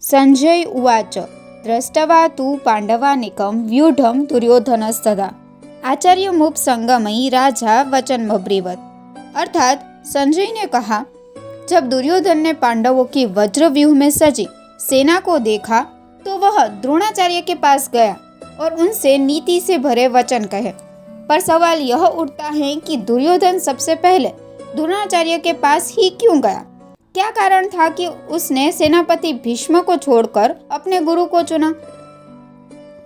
संजय उवाच द्रष्टवा तु पाण्डवानीकं व्यूढं दुर्योधनस्तदा आचार्यमुपसंगमयी राजा वचन बब्रीवत। अर्थात संजय ने कहा, जब दुर्योधन ने पांडवों की वज्रव्यूह में सजी सेना को देखा तो वह द्रोणाचार्य के पास गया और उनसे नीति से भरे वचन कहे। पर सवाल यह उठता है कि दुर्योधन सबसे पहले द्रोणाचार्य के पास ही क्यों गया? क्या कारण था कि उसने सेनापति भीष्म को छोड़कर अपने गुरु को चुना?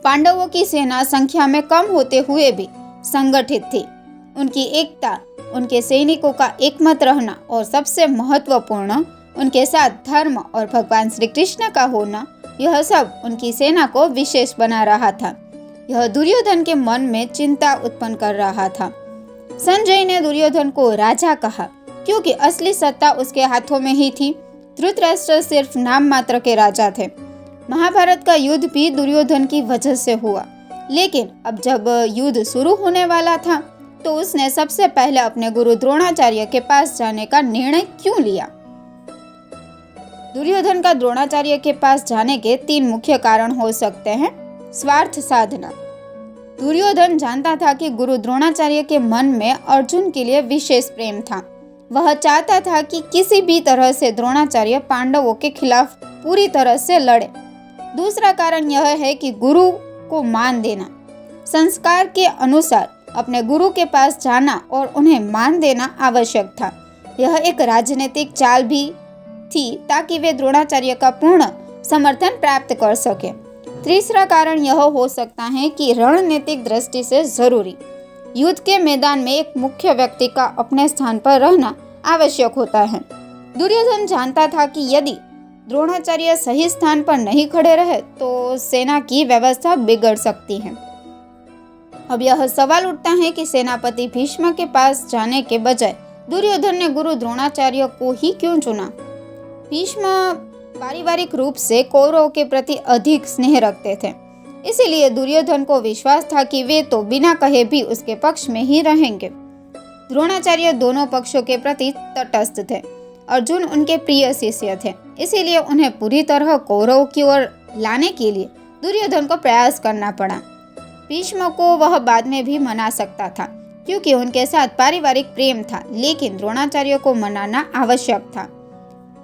पांडवों की सेना संख्या में कम होते हुए भी संगठित थी। उनकी एकता, उनके सैनिकों का एकमत रहना और सबसे महत्वपूर्ण उनके साथ धर्म और भगवान श्री कृष्ण का होना, यह सब उनकी सेना को विशेष बना रहा था। यह दुर्योधन के मन में चिंता उत्पन्न कर रहा था। संजय ने दुर्योधन को राजा कहा क्योंकि असली सत्ता उसके हाथों में ही थी। धृतराष्ट्र सिर्फ नाम मात्र के राजा थे। महाभारत का युद्ध भी दुर्योधन की वजह से हुआ, लेकिन अब जब युद्ध शुरू होने वाला था तो उसने सबसे पहले अपने गुरु द्रोणाचार्य के पास जाने का निर्णय क्यों लिया? दुर्योधन का द्रोणाचार्य के पास जाने के 3 मुख्य कारण हो सकते हैं। स्वार्थ साधना। दुर्योधन जानता था कि गुरु द्रोणाचार्य के मन में अर्जुन के लिए विशेष प्रेम था। वह चाहता था कि किसी भी तरह से द्रोणाचार्य पांडवों के खिलाफ पूरी तरह से लड़े। दूसरा कारण यह है कि गुरु को मान देना। संस्कार के अनुसार अपने गुरु के पास जाना और उन्हें मान देना आवश्यक था। यह एक राजनीतिक चाल भी थी ताकि वे द्रोणाचार्य का पूर्ण समर्थन प्राप्त कर सके। तीसरा कारण यह हो सकता है कि रणनीतिक दृष्टि से जरूरी युद्ध के मैदान में एक मुख्य व्यक्ति का अपने स्थान पर रहना आवश्यक होता है। दुर्योधन जानता था कि यदि द्रोणाचार्य सही स्थान पर नहीं खड़े रहे तो सेना की व्यवस्था बिगड़ सकती है। अब यह सवाल उठता है कि सेनापति भीष्म के पास जाने के बजाय दुर्योधन ने गुरु द्रोणाचार्य को ही क्यों चुना? भीष्म पारिवारिक रूप से कौरवों के प्रति अधिक स्नेह रखते थे, इसीलिए दुर्योधन को विश्वास था कि वे तो बिना कहे भी उसके पक्ष में ही रहेंगे। द्रोणाचार्य दोनों पक्षों के प्रति तटस्थ थे। अर्जुन उनके प्रिय शिष्य थे, इसीलिए उन्हें पूरी तरह कौरवों की ओर लाने के लिए दुर्योधन को प्रयास करना पड़ा। भीष्म को वह बाद में भी मना सकता था क्योंकि उनके साथ पारिवारिक प्रेम था, लेकिन द्रोणाचार्य को मनाना आवश्यक था।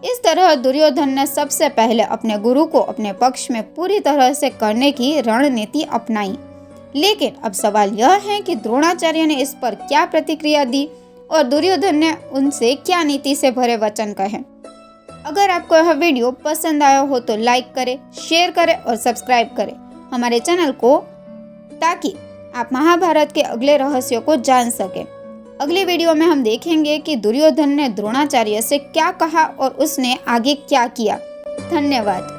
इस तरह दुर्योधन ने सबसे पहले अपने गुरु को अपने पक्ष में पूरी तरह से करने की रणनीति अपनाई। लेकिन अब सवाल यह है कि द्रोणाचार्य ने इस पर क्या प्रतिक्रिया दी और दुर्योधन ने उनसे क्या नीति से भरे वचन कहे। अगर आपको यह वीडियो पसंद आया हो तो लाइक करें, शेयर करें और सब्सक्राइब करें हमारे चैनल को, ताकि आप महाभारत के अगले रहस्यों को जान सकें। अगली वीडियो में हम देखेंगे कि दुर्योधन ने द्रोणाचार्य से क्या कहा और उसने आगे क्या किया। धन्यवाद।